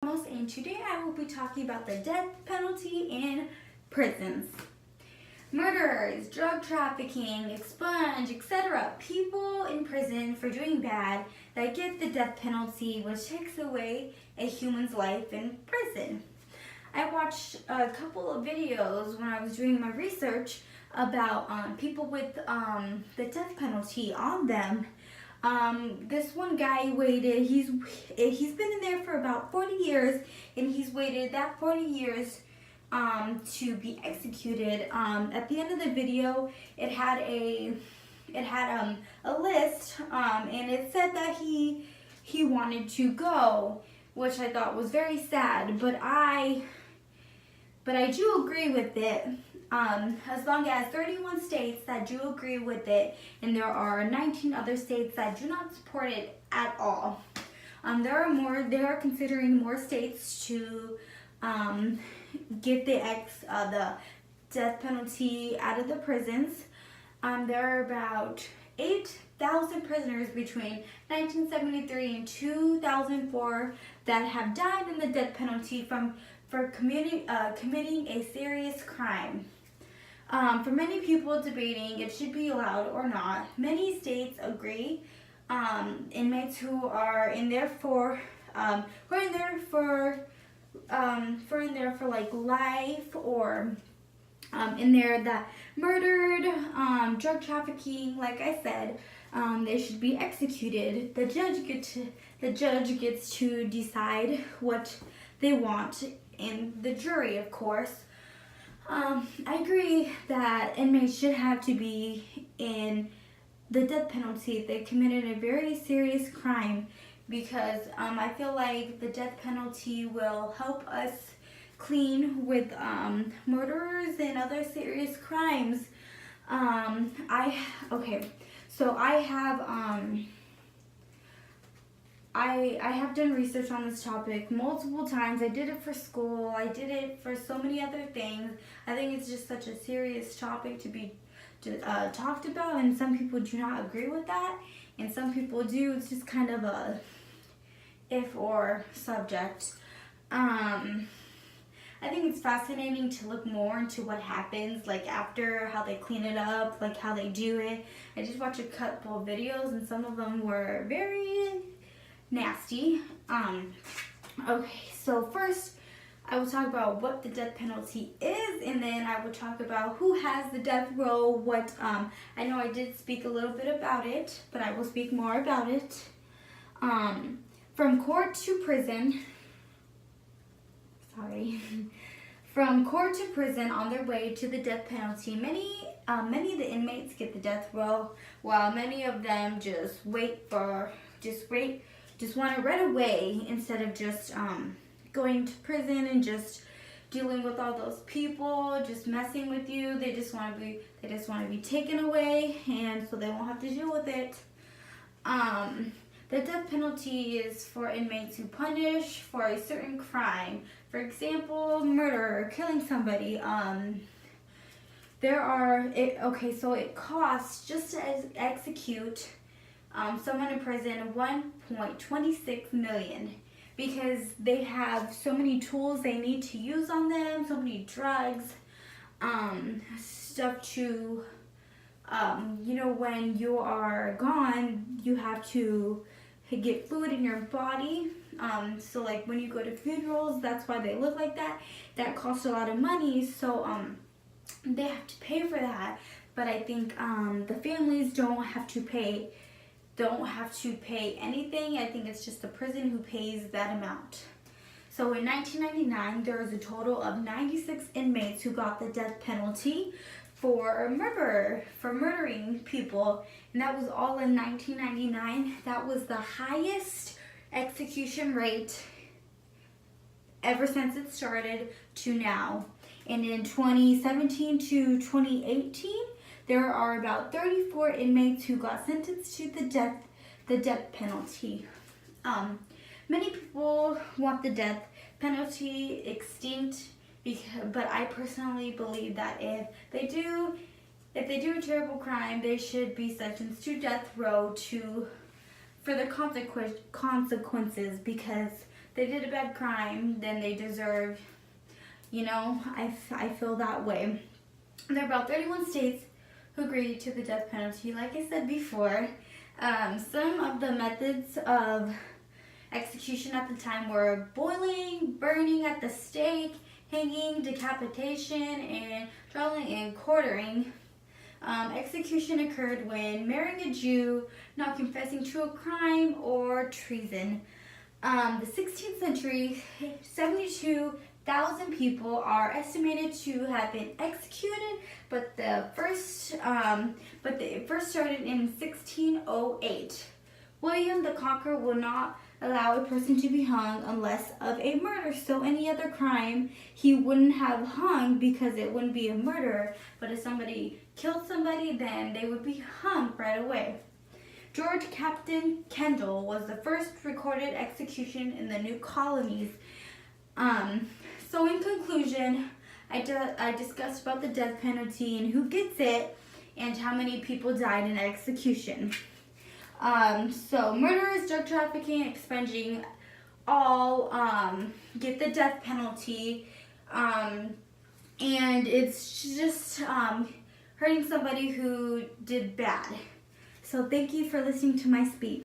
And today I will be talking about the death penalty in prisons. Murderers, drug trafficking, expunge, etc. People in prison for doing bad that get the death penalty, which takes away a human's life in prison. I watched a couple of videos when I was doing my research about people with the death penalty on them. This one guy waited, he's been in there for about 40 years, and he's waited that 40 years to be executed. At the end of the video, it had a list, and it said that he wanted to go, which I thought was very sad, but I do agree with it. As long as 31 states that do agree with it, and there are 19 other states that do not support it at all. They are considering more states to get the death penalty out of the prisons. There are about 8,000 prisoners between 1973 and 2004 that have died in the death penalty for committing a serious crime. For many people debating it should be allowed or not, many states agree. Inmates who are in there for like life, or in there that murdered, drug trafficking, like I said, they should be executed. The judge gets to decide what they want, and the jury, of course. I agree that inmates should have to be in the death penalty if they committed a very serious crime, because I feel like the death penalty will help us clean with murderers and other serious crimes. I have done research on this topic multiple times. I did it for school. I did it for so many other things. I think it's just such a serious topic to be talked about, and some people do not agree with that, and some people do. It's just kind of a if-or subject. I think it's fascinating to look more into what happens, like after, how they clean it up, like how they do it. I just watched a couple of videos, and some of them were very nasty. Okay, so first I will talk about what the death penalty is, and then I will talk about who has the death row. I know I did speak a little bit about it, but I will speak more about it. From court to prison, from court to prison on their way to the death penalty, many of the inmates get the death row, while many of them just want it right away, instead of just going to prison and just dealing with all those people just messing with you. They just want to be taken away, and so they won't have to deal with it. The death penalty is for inmates who punish for a certain crime. For example, murder, killing somebody. So it costs, just to execute someone in prison, $1.26 million, because they have so many tools they need to use on them, so many drugs, stuff to, when you are gone, you have to get fluid in your body. So like when you go to funerals, that's why they look like that. That costs a lot of money, so they have to pay for that. But I think the families don't have to pay anything. I think it's just the prison who pays that amount. So in 1999, there was a total of 96 inmates who got the death penalty for murdering people, and that was all in 1999. That was the highest execution rate ever since it started to now. And in 2017 to 2018, there are about 34 inmates who got sentenced to the death penalty. Many people want the death penalty extinct, but I personally believe that if they do a terrible crime, they should be sentenced to death row for the consequences, because they did a bad crime, then they deserve, you know, I feel that way. There are about 31 states who agreed to the death penalty. Like I said before, some of the methods of execution at the time were boiling, burning at the stake, hanging, decapitation, and drawing and quartering. Execution occurred when marrying a Jew, not confessing to a crime, or treason. The 16th century, 72,000 people are estimated to have been executed, but it first started in 1608. William the Conqueror will not allow a person to be hung unless of a murder. So any other crime he wouldn't have hung because it wouldn't be a murder. But if somebody killed somebody, then they would be hung right away. George Captain Kendall was the first recorded execution in the new colonies. So in conclusion, I discussed about the death penalty and who gets it and how many people died in execution. So murderers, drug trafficking, expunging, all get the death penalty, and it's just hurting somebody who did bad. So thank you for listening to my speech.